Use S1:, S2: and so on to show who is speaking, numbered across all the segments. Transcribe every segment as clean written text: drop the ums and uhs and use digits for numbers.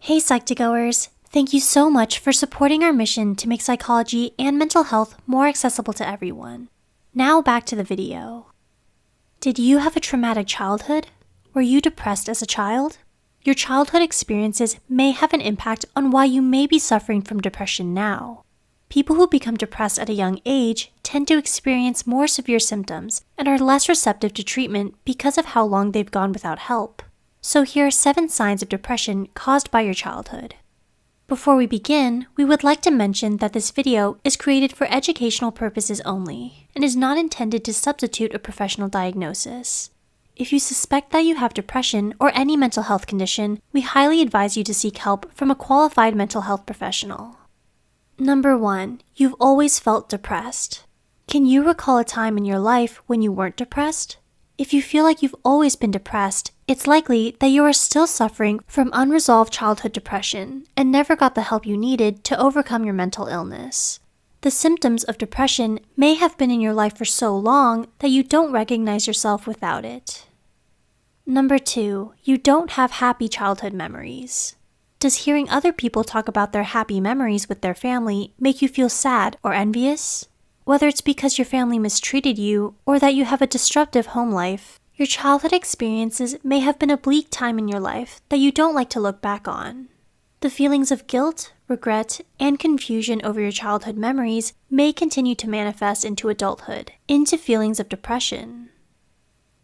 S1: Hey Psych2Goers! Thank you so much for supporting our mission to make psychology and mental health more accessible to everyone. Now back to the video. Did you have a traumatic childhood? Were you depressed as a child? Your childhood experiences may have an impact on why you may be suffering from depression now. People who become depressed at a young age tend to experience more severe symptoms and are less receptive to treatment because of how long they've gone without help. So here are 7 signs of depression caused by your childhood. Before we begin, we would like to mention that this video is created for educational purposes only and is not intended to substitute a professional diagnosis. If you suspect that you have depression or any mental health condition, we highly advise you to seek help from a qualified mental health professional. Number 1. You've always felt depressed. Can you recall a time in your life when you weren't depressed? If you feel like you've always been depressed, it's likely that you are still suffering from unresolved childhood depression and never got the help you needed to overcome your mental illness. The symptoms of depression may have been in your life for so long that you don't recognize yourself without it. Number 2. You don't have happy childhood memories. Does hearing other people talk about their happy memories with their family make you feel sad or envious? Whether it's because your family mistreated you or that you have a disruptive home life, your childhood experiences may have been a bleak time in your life that you don't like to look back on. The feelings of guilt, regret, and confusion over your childhood memories may continue to manifest into adulthood, into feelings of depression.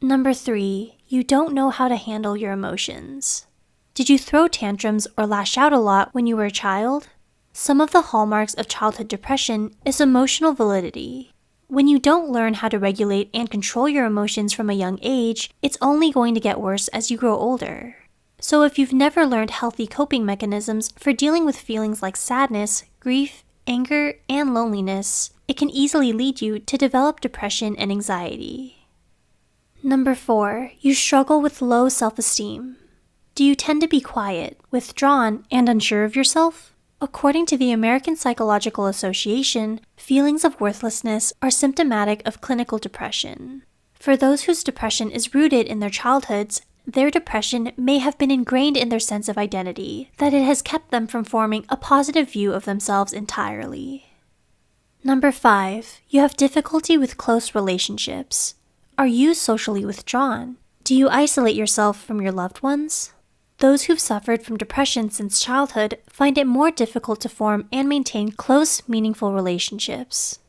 S1: Number 3. You don't know how to handle your emotions. Did you throw tantrums or lash out a lot when you were a child? Some of the hallmarks of childhood depression is emotional validity. When you don't learn how to regulate and control your emotions from a young age, it's only going to get worse as you grow older. So if you've never learned healthy coping mechanisms for dealing with feelings like sadness, grief, anger, and loneliness, it can easily lead you to develop depression and anxiety. Number 4. You struggle with low self-esteem. Do you tend to be quiet, withdrawn, and unsure of yourself? According to the American Psychological Association, feelings of worthlessness are symptomatic of clinical depression. For those whose depression is rooted in their childhoods, their depression may have been ingrained in their sense of identity, that it has kept them from forming a positive view of themselves entirely. Number 5. You have difficulty with close relationships. Are you socially withdrawn? Do you isolate yourself from your loved ones? Those who've suffered from depression since childhood find it more difficult to form and maintain close, meaningful relationships.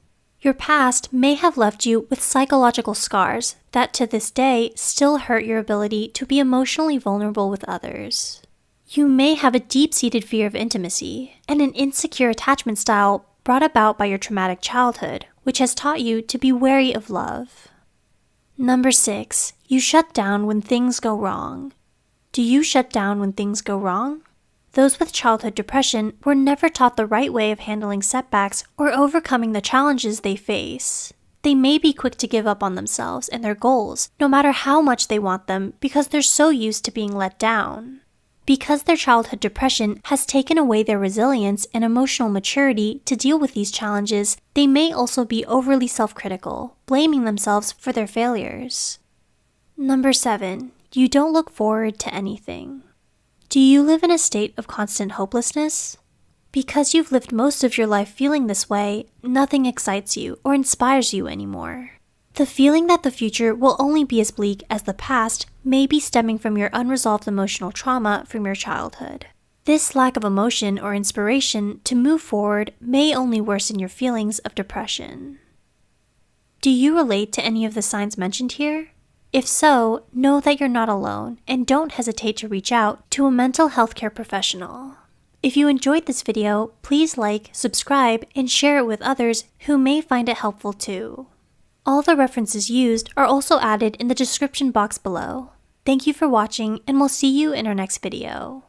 S1: Your past may have left you with psychological scars that to this day still hurt your ability to be emotionally vulnerable with others. You may have a deep-seated fear of intimacy and an insecure attachment style brought about by your traumatic childhood, which has taught you to be wary of love. Number 6. You shut down when things go wrong. Do you shut down when things go wrong? Those with childhood depression were never taught the right way of handling setbacks or overcoming the challenges they face. They may be quick to give up on themselves and their goals, no matter how much they want them, because they're so used to being let down. Because their childhood depression has taken away their resilience and emotional maturity to deal with these challenges, they may also be overly self-critical, blaming themselves for their failures. Number 7. You don't look forward to anything. Do you live in a state of constant hopelessness? Because you've lived most of your life feeling this way, nothing excites you or inspires you anymore. The feeling that the future will only be as bleak as the past may be stemming from your unresolved emotional trauma from your childhood. This lack of emotion or inspiration to move forward may only worsen your feelings of depression. Do you relate to any of the signs mentioned here? If so, know that you're not alone and don't hesitate to reach out to a mental health care professional. If you enjoyed this video, please like, subscribe, and share it with others who may find it helpful too. All the references used are also added in the description box below. Thank you for watching, and we'll see you in our next video.